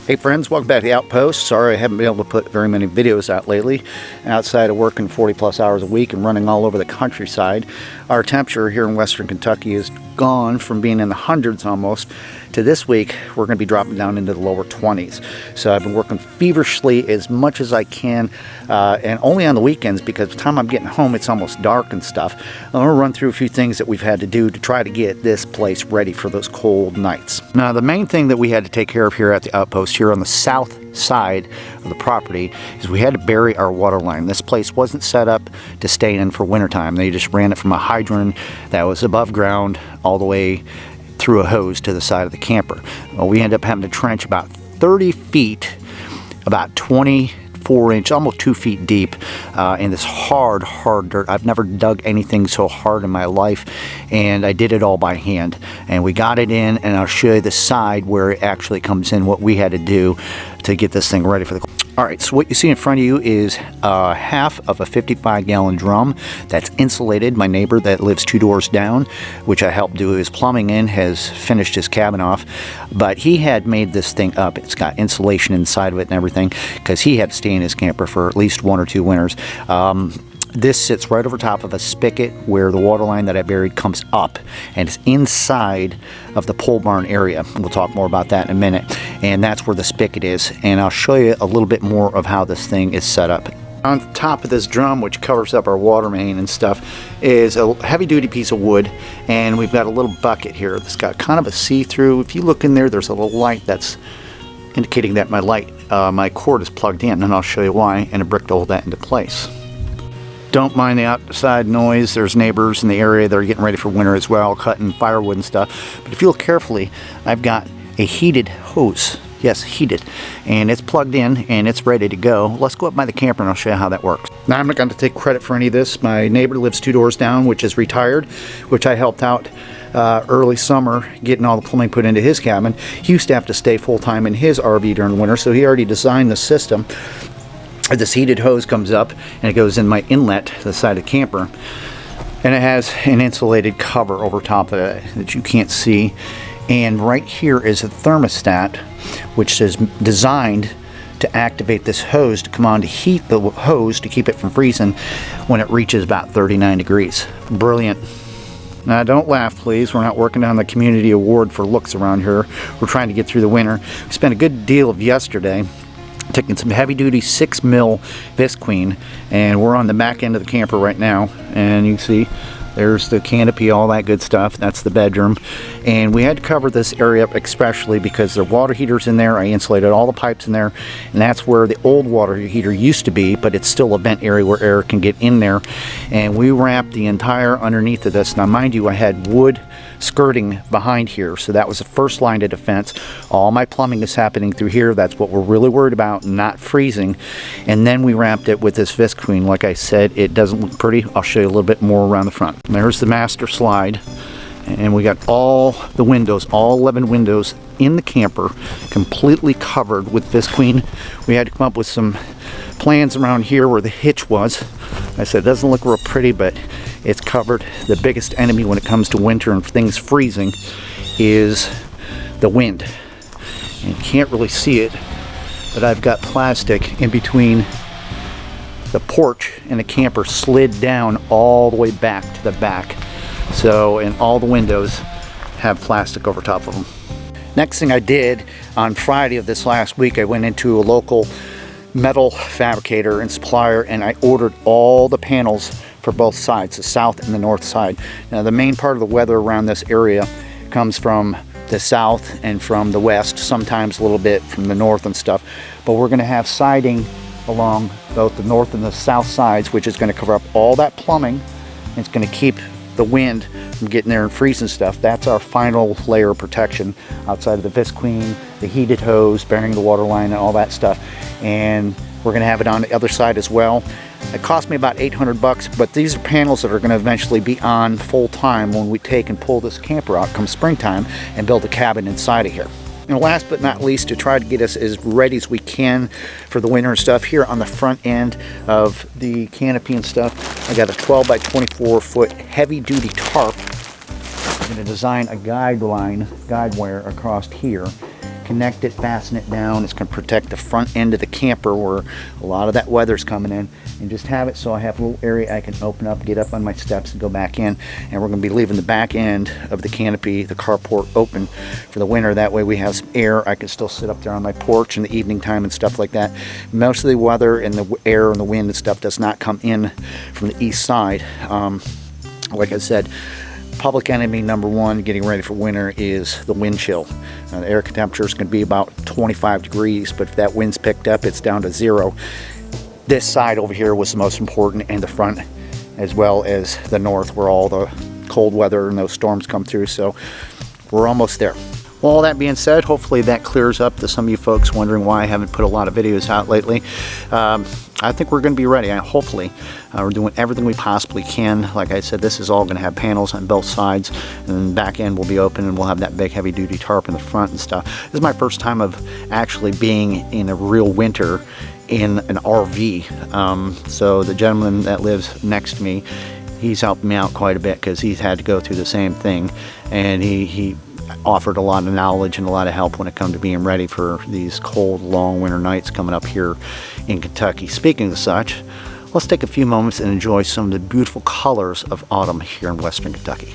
Hey friends, welcome back to the Outpost. Sorry I haven't been able to put very many videos out lately. Outside of working 40 plus hours a week and running all over the countryside, our temperature here in western Kentucky has gone from being in the hundreds almost to this week we're going to be dropping down into the lower 20s. So I've been working feverishly as much as I can and only on the weekends because by the time I'm getting home it's almost dark and stuff. I'm going to run through a few things that we've had to do to try to get this place ready for those cold nights. Now the main thing that we had to take care of here at the Outpost here on the south side of the property is we had to bury our water line. This place wasn't set up to stay in for wintertime. They just ran it from a hydrant that was above ground all the way through a hose to the side of the camper. Well, we ended up having to trench about 30 feet, about 24 inch, almost 2 feet deep in this hard dirt. I've never dug anything so hard in my life, and I did it all by hand. And we got it in, and I'll show you the side where it actually comes in, what we had to do to get this thing ready for the... Alright, so what you see in front of you is half of a 55-gallon drum that's insulated. My neighbor that lives 2 doors down, which I helped do his plumbing in, has finished his cabin off. But he had made this thing up. It's got insulation inside of it and everything because he had to stay in his camper for at least 1 or 2 winters. This sits right over top of a spigot where the water line that I buried comes up, and it's inside of the pole barn area. We'll talk more about that in a minute. And that's where the spigot is, and I'll show you a little bit more of how this thing is set up. On top of this drum, which covers up our water main and stuff, is a heavy-duty piece of wood, and we've got a little bucket here that's got kind of a see-through. If you look in there, there's a little light that's indicating that my cord is plugged in, and I'll show you why, and a brick to hold that into place. Don't mind the outside noise. There's neighbors in the area that are getting ready for winter as well, cutting firewood and stuff. But if you look carefully, I've got a heated hose. Yes, heated. And it's plugged in and it's ready to go. Let's go up by the camper and I'll show you how that works. Now I'm not going to take credit for any of this. My neighbor lives 2 doors down, which is retired, which I helped out early summer getting all the plumbing put into his cabin. He used to have to stay full-time in his RV during the winter, so he already designed the system. This heated hose comes up and it goes in my inlet to the side of the camper, and it has an insulated cover over top of it that you can't see. And right here is a thermostat which is designed to activate this hose to come on to heat the hose to keep it from freezing when it reaches about 39 degrees. Brilliant. Now don't laugh please, we're not working on the community award for looks around here. We're trying to get through the winter. We spent a good deal of yesterday taking some heavy-duty 6 mil Visqueen, and we're on the back end of the camper right now, and you can see there's the canopy, all that good stuff. That's the bedroom, and we had to cover this area up especially because there are water heaters in there. I insulated all the pipes in there, and that's where the old water heater used to be, but it's still a vent area where air can get in there. And we wrapped the entire underneath of this. Now mind you, I had wood skirting behind here, so that was the first line of defense. All my plumbing is happening through here. That's what we're really worried about, not freezing. And then we wrapped it with this Visqueen. Like I said, it doesn't look pretty. I'll show you a little bit more around the front. There's the master slide, and we got all the windows, all 11 windows in the camper completely covered with Visqueen. We had to come up with some plans around here where the hitch was. I said it doesn't look real pretty, but it's covered. The biggest enemy when it comes to winter and things freezing is the wind. And you can't really see it, but I've got plastic in between the porch and the camper slid down all the way back to the back. So, and all the windows have plastic over top of them. Next thing I did on Friday of this last week, I went into a local metal fabricator and supplier, and I ordered all the panels for both sides, the south and the north side. Now the main part of the weather around this area comes from the south and from the west, sometimes a little bit from the north and stuff, but we're going to have siding along both the north and the south sides, which is going to cover up all that plumbing, and it's going to keep the wind from getting there and freezing stuff. That's our final layer of protection outside of the Visqueen, the heated hose, burying the water line and all that stuff. And we're going to have it on the other side as well. It cost me about 800 bucks, but these are panels that are going to eventually be on full time when we take and pull this camper out come springtime and build a cabin inside of here. And last but not least, to try to get us as ready as we can for the winter and stuff, here on the front end of the canopy and stuff, I got a 12 by 24 foot heavy duty tarp. I'm going to design a guide wire across here, connect it, fasten it down. It's going to protect the front end of the camper where a lot of that weather's coming in, and just have it so I have a little area I can open up, get up on my steps and go back in. And we're going to be leaving the back end of the canopy, the carport, open for the winter. That way we have some air. I can still sit up there on my porch in the evening time and stuff like that. Most of the weather and the air and the wind and stuff does not come in from the east side. Like I said, public enemy number one getting ready for winter is the wind chill. The air temperature is going to be about 25 degrees, but if that wind's picked up, it's down to 0. This side over here was the most important, and the front as well as the north, where all the cold weather and those storms come through. So we're almost there. Well, all that being said, hopefully that clears up to some of you folks wondering why I haven't put a lot of videos out lately. I think we're going to be ready. Hopefully, we're doing everything we possibly can. Like I said, this is all going to have panels on both sides, and then the back end will be open, and we'll have that big heavy-duty tarp in the front and stuff. This is my first time of actually being in a real winter in an RV. So the gentleman that lives next to me, he's helped me out quite a bit because he's had to go through the same thing, and he offered a lot of knowledge and a lot of help when it comes to being ready for these cold, long winter nights coming up here in Kentucky. Speaking of such, let's take a few moments and enjoy some of the beautiful colors of autumn here in Western Kentucky.